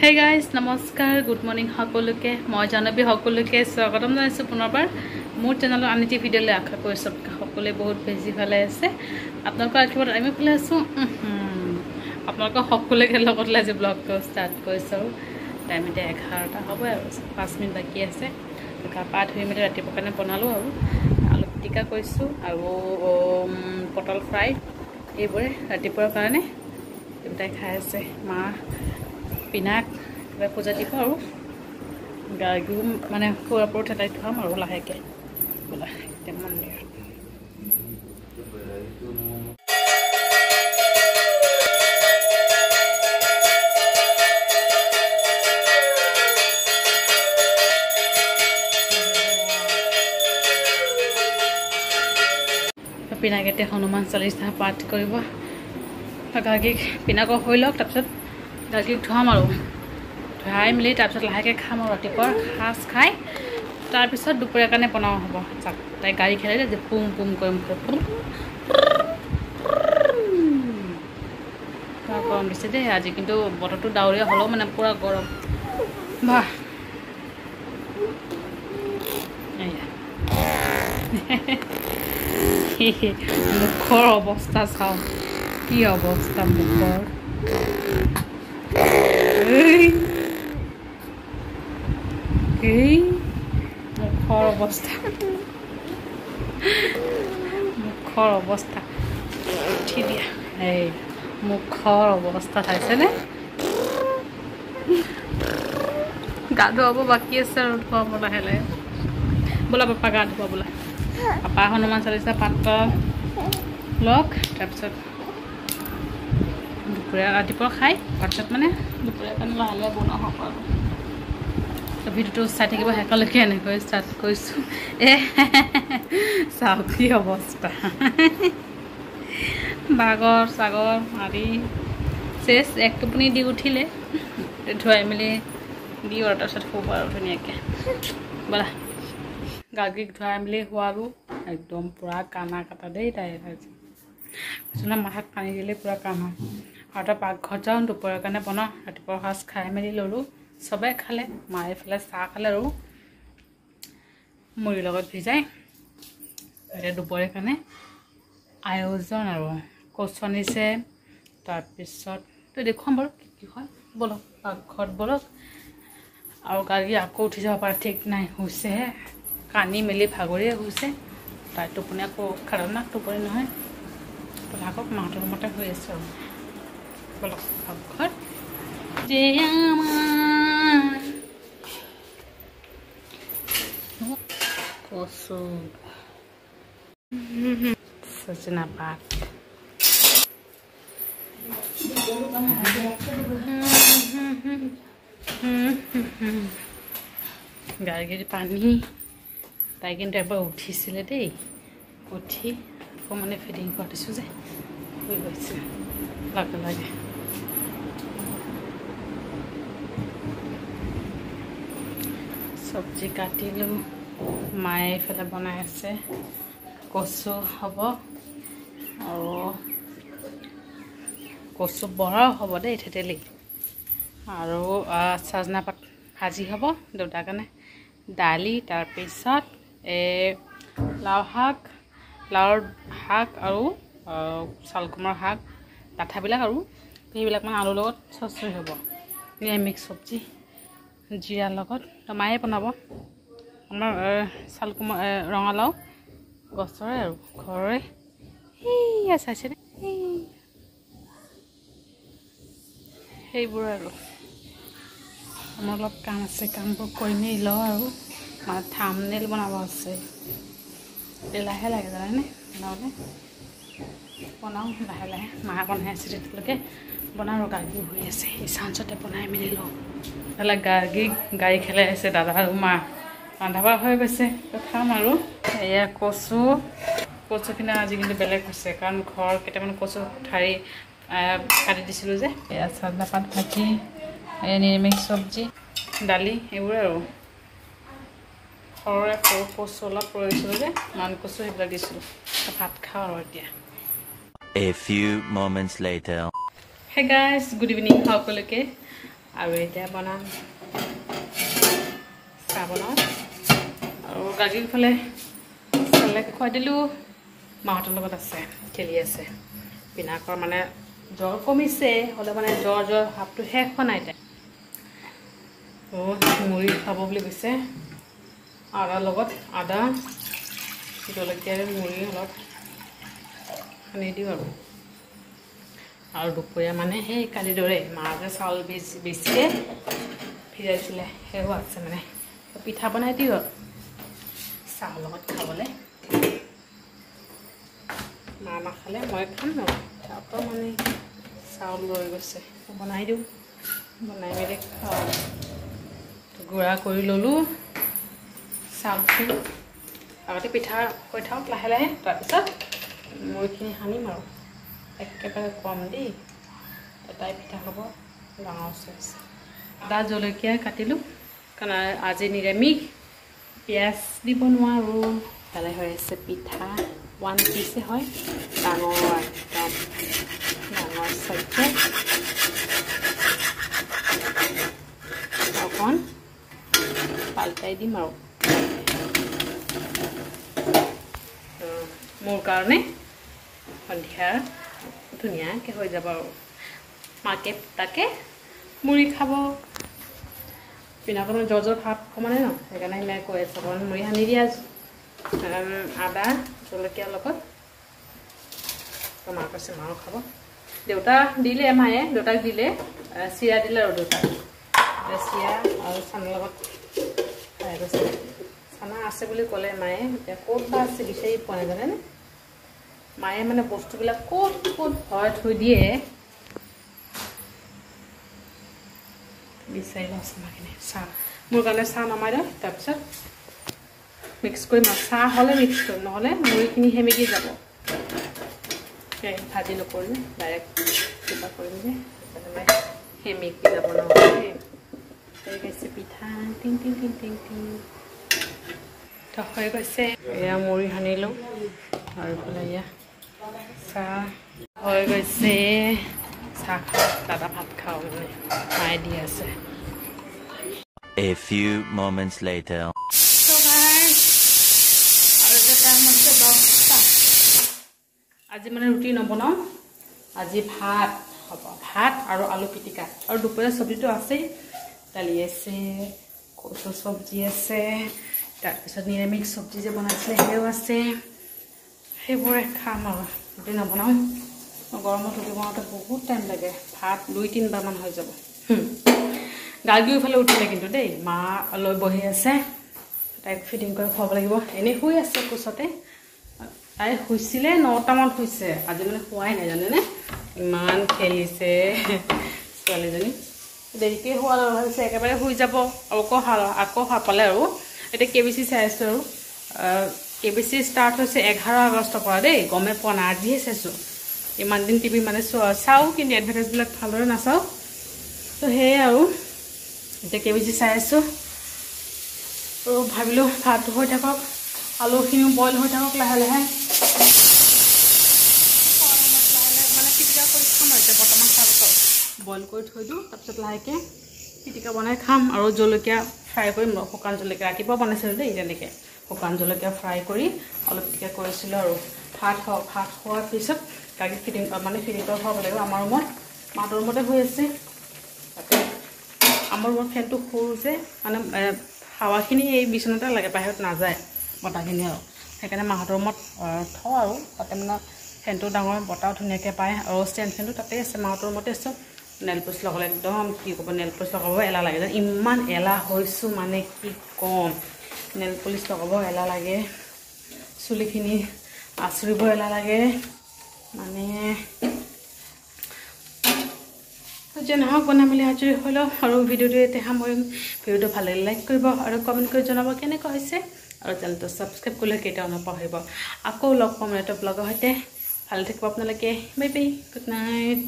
Hey guys, namaskar, good morning সকলোকে মই জানবী সকলোকে স্বাগতম জনাইছো পুনৰবাৰ মোৰ চেনেলৰ আনিটি ভিডিঅ'লৈ আশা কৰিছো সকলোৱে বহুত বেছি ভালে আছে আপোনালোকৰ আশীৰ্বাদ আমি ভালে আছো আপোনালোকৰ সকলোকে লগত আজি ব্লগটো ষ্টাৰ্ট কৰিছো টাইম এতিয়া 11টা হ'ব আৰু 5 মিনিট বাকি আছে গা পা ধুই মেলি ৰাতিপুৱা কাৰণে বনালো আৰু আলু পিটিকা কৰিছো আৰু পটল ফ্ৰাই এইবোৰে ৰাতিপুৱাৰ কাৰণে দুটাই খাই আছে মা পিনাক পূজা দিব আৰু গাড়ী মানে খোৱাৰ পৰা ঠেলাই থম আৰু লাহেকে মন্দিৰ পিনাকে হনুমান চালিচা পাঠ কৰিব গাড়ীক পিনাকক হৈ লওক তাৰপিছত গাড়ীক ধুৱাম আৰু ধুৱাই মেলি তাৰপিছত লাহেকৈ খাম আৰু ৰাতিপুৱা সাজ খাই তাৰপিছত দুপৰীয়াৰ কাৰণে বনাওঁ হ'ব চাওক তাই গাড়ী খেলাইলে যে পুম পুম কৰিম গৰম দিছে দেই আজি কিন্তু বতৰটো ডাৱৰীয়া হ'লেও মানে পূৰা গৰম বাহ মুখৰ অৱস্থা চাওঁ কি অৱস্থা মুখৰ মুখৰ অৱস্থা উঠি দিয়া এই মুখৰ অৱস্থা চাইছেনে গা ধুৱাব বাকী আছে আৰু ধুৱাব লাহে লাহে বোলা পাপা গা ধুৱা বোলা পাপা হনুমান চালিচা পাত্ৰ লওক তাৰপিছত দুপৰীয়া ৰাতিপুৱা খাই তাৰপিছত মানে দুপৰীয়া কাৰণে লাহে লাহে বনোৱা হ'ব আৰু ভিডিঅ'টো চাই থাকিব শেষলৈকে এনেকৈ ষ্টাৰ্ট কৰিছোঁ চাওক কি অৱস্থা বাগৰ চাগৰ মাৰি চেচ এক টোপনি দি উঠিলে ধুৱাই মেলি দিওঁ আৰু তাৰপিছত শুব আৰু ধুনীয়াকৈ ব'লা গাগীক ধুৱাই মেলি শোৱালোঁ একদম পূৰা কানা কাটা দেই তাই কিছুমান মাথাত পানী দিলে পূৰা কানা আৰু তাৰ পাকঘৰত যাওঁ দুপৰীয়াৰ কাৰণে বনাওঁ ৰাতিপুৱা সাজ খাই মেলি ল'লোঁ চবে খালে মায়ে ফালে চাহ খালে আৰু মুড়িৰ লগত ভিজাই এতিয়া দুপৰীয়াৰ কাৰণে আয়োজন আৰু কচু আনিছে তাৰপিছত তই দেখুৱাম বাৰু কি হয় ব'লক পাকঘৰত ব'লক আৰু গাড়ী আকৌ উঠি যাব পাৰে ঠিক নাই হৈছেহে কানি মেলি ভাগৰিয়ে হৈছে তাই টোপনি আকৌ খাৰণাক টোপনি নহয় থাকক মাহঁতৰ ৰুমতে হৈ আছে আৰু ব'লক পাকঘৰত কচু সজনা পাত গাড়ীৰ পানী তাই কিন্তু এবাৰ উঠিছিলে দেই উঠি আকৌ মানে ফিটিং কৰি দিছোঁ যে হৈ গৈছে লাগে লাগে চব্জি কাটিলোঁ মায়ে এইফালে বনাই আছে কচু হ'ব আৰু কচু বৰাও হ'ব দেই থেতেলি আৰু সজনা পাত ভাজি হ'ব দুটাৰ কাৰণে দালি তাৰপিছত লাও লাওৰ শাক আৰু চালকুমাৰ শাক ডাঠাবিলাক আৰু সেইবিলাক মানে আলুৰ লগত চচৰি হ'ব নিৰামিষ চব্জি জিৰাৰ লগত মায়ে বনাব আমাৰ চালকুমাৰ ৰঙালাও গছৰে আৰু ঘৰৰে সেয়া চাইছেনে সেইবোৰ আৰু আমাৰ অলপ কাম আছে কামবোৰ কৰি মেলি লওঁ আৰু মানে থাম্বনেইল বনাব আছে লাহে লাহে জানেনে বনাবলৈ বনাওঁ লাহে লাহে মায়ে বনাই আছে তেতিয়ালৈকে বনাওঁ আৰু গাড়ী হৈ আছে এই চাঞ্চতে বনাই মেলি লওঁ তালৈ গাড়ী খেলাই আছে দাদা আৰু মা ৰন্ধা বঢ়া হৈ গৈছে খাম আৰু এয়া কচুখিনি আজি কিন্তু বেলেগ হৈছে কাৰণ ঘৰ কেইটামান কচু ঠাৰি কাটি দিছিলোঁ যে এয়া সজনা পাত ভাজি এয়া নিৰামিষ চব্জি দালি এইবোৰ আৰু সৰুৰে সৰু কচু অলপ পৰিছিলোঁ যে মান কচু সেইবিলাক দিছিলোঁ ভাত খাওঁ আৰু এতিয়া A few moments later. Hey guys, good evening সকলোকে আৰু এতিয়া বনাম চাহ বনাওঁ আৰু গাখীৰ ফালে চালেকে খুৱাই দিলোঁ মাহঁতৰ লগত আছে খেলি আছে পিনাকৰ মানে জ্বৰ কমিছে হ'লে মানে জ্বৰ ভাৱটো শেষ হোৱা নাই তাই মুড়ি খাব বুলি কৈছে আদাৰ লগত আদা জলকীয়াৰে মুড়ি অলপ সানি দিওঁ আৰু দুপৰীয়া মানে সেই কালিৰ দৰে মাৰ যে চাউল বেছিকৈ ভিজাইছিলে সেয়াও আছে মানে পিঠা বনাই দিওঁ আৰু চাহৰ লগত খাবলৈ মা নাখালে মই খাম ন তাৰপৰা মানে চাউল লৈ গৈছে বনাই দিওঁ বনাই মেলি খাওঁ গুড়া কৰি ল'লোঁ চাউলখিনি আগতে পিঠা হৈ থাকক লাহে লাহে তাৰপিছত মুড়িখিনি সানিম আৰু একেবাৰে কম দেই এটাই পিঠা হ'ব ডাঙৰ চাইজ আদা জলকীয়া কাটিলোঁ কাৰণ আজি নিৰামিষ পিঁয়াজ দিব নোৱাৰোঁ ভালে হৈ আছে পিঠা 1 পিচে হয় ডাঙৰ একদম ডাঙৰ চাইজে অকণ পাল্টাই দিম আৰু মোৰ কাৰণে সন্ধিয়া ধুনীয়াকৈ হৈ যাব আৰু মাকে তাকে মুড়ি খাব পিনাকণৰ জ্বৰ ভাৱ কমানে ন সেইকাৰণে মায়ে কৈ আছে অকণমান মুড়ি সানি দিয়া আদা জলকীয়াৰ লগত মা কৈছে মাও খাব দেউতা দিলে মায়ে দেউতাক দিলে চিৰা দিলে আৰু দেউতাক চিৰা আৰু চানাৰ লগত খাই গৈছে চানা আছে বুলি ক'লে মায়ে এতিয়া ক'ত বা আছে বিচাৰি পোৱা নাই জানেনে মায়ে মানে বস্তুবিলাক ক'ত ক'ত ভৰাই থৈ দিয়ে বিচাৰি লওঁ চানাখিনি চাহ মোৰ কাৰণে চাহ নমাই দিওঁ তাৰপিছত মিক্স কৰিম আৰু চাহ হ'লে মিক্স কৰিম নহ'লে মুড়িখিনি সেমেকি যাব ভাজি নকৰিম ডাইৰেক্ট কিবা কৰিম যে সেমেকি যাব নহ'লে গৈছে পিঠা টিং টিং টিং টিং টিং হৈ গৈছে এয়া মুড়ি সানিলোঁ আৰু এইফালে এয়া চাহ হৈ গৈছে চাহ খাওঁ দাদা ভাত খাওঁ মানে মায়ে দি আছে A few moments later So guys আৰু এটা টাইম আছে 10টা আজি মানে ৰুটি নবনাওঁ আজি ভাত হ'ব ভাত আৰু আলু পিটিকা আৰু দুপৰীয়া চব্জিটো আছেই দালি আছে কচু চব্জি আছে তাৰপিছত নিৰামিষ চব্জি যে বনাইছিলে সেয়াও আছে সেইবোৰে খাম আৰু ৰুটি নবনাওঁ গৰমত ৰুটি বনাওঁতে বহুত টাইম লাগে ভাত 2-3 বাৰমান হৈ যাব গাৰ্গীও ইফালে উঠিলে কিন্তু দেই মা লৈ বহি আছে তাইক ফিটিং কৰি খুৱাব লাগিব এনেই শুই আছে কোচতে তাই শুইছিলে 9টামান শুইছে আজি মানে শুৱাই নাই জানেনে ইমান খেলিছে ছোৱালীজনী দেৰিকৈ শুৱা ভাবিছে একেবাৰে শুই যাব আকৌ সাৰ পালে আৰু এতিয়া কেবিচি চাই আছোঁ আৰু কেবিচি ষ্টাৰ্ট হৈছে 11 আগষ্টৰ পৰা দেই গমে পোৱা নাই আজিহে চাইছোঁ ইমান দিন টিভি মানে চাওঁ কিন্তু এডভাৰটাইজবিলাক ভালদৰে নাচাওঁ তো সেয়ে আৰু এতিয়া কেবিচি চাই আছোঁ আৰু ভাবিলোঁ ভাতটো হৈ থাকক আলুখিনিও বইল হৈ থাকক লাহে লাহে মানে পিটিকা কৰি খাম আৰু এতিয়া বৰ্তমান চাউল বইল কৰি থৈ দিওঁ তাৰপিছত লাহেকৈ পিটিকা বনাই খাম আৰু জলকীয়া ফ্ৰাই কৰিম শুকান জলকীয়া ৰাতিপুৱা বনাইছিলোঁ দেই তেনেকৈ শুকান জলকীয়া ফ্ৰাই কৰি অলপ পিটিকা কৰিছিলোঁ আৰু ভাত খোৱাৰ পিছত গাখীৰ ফিটিং কৰি খুৱাব লাগিব আমাৰ ৰুমত মাহঁতৰ ৰুমতে হৈ আছে তাতে আমাৰ ৰুমত ফেনটো সৰু যে মানে হাৱাখিনি এই বিচনাতে লাগে বাহিৰত নাযায় বতাহখিনি আৰু সেইকাৰণে মাহঁতৰ ৰুমত থওঁ আৰু তাতে মানে ফেনটো ডাঙৰ বতাহ ধুনীয়াকৈ পায় আৰু ষ্টেণ্ড ফেনটো তাতে আছে মাহঁতৰ ৰুমতে আছে নেল পলিচ লগালে একদম কি ক'ব নেল পলিচ লগাব এলাহ লাগে যেন ইমান এলাহ হৈছোঁ মানে কি ক'ম নেল পলিচ লগাব এলাহ লাগে চুলিখিনি আঁচুৰিব এলাহ লাগে মানে যে নহওক বনাই মেলি আজৰি হৈ লওঁ আৰু ভিডিঅ'টো এতিয়া সামৰিম ভিডিঅ'টো ভাল লাগিলে লাইক কৰিব আৰু কমেণ্ট কৰি জনাব কেনেকুৱা হৈছে আৰু চেনেলটো ছাবস্ক্ৰাইব কৰিলে কেতিয়াও নপাহৰিব আকৌ লগ পাম এটা ব্লগৰ সৈতে ভালে থাকিব আপোনালোকে বাই বাই গুড নাইট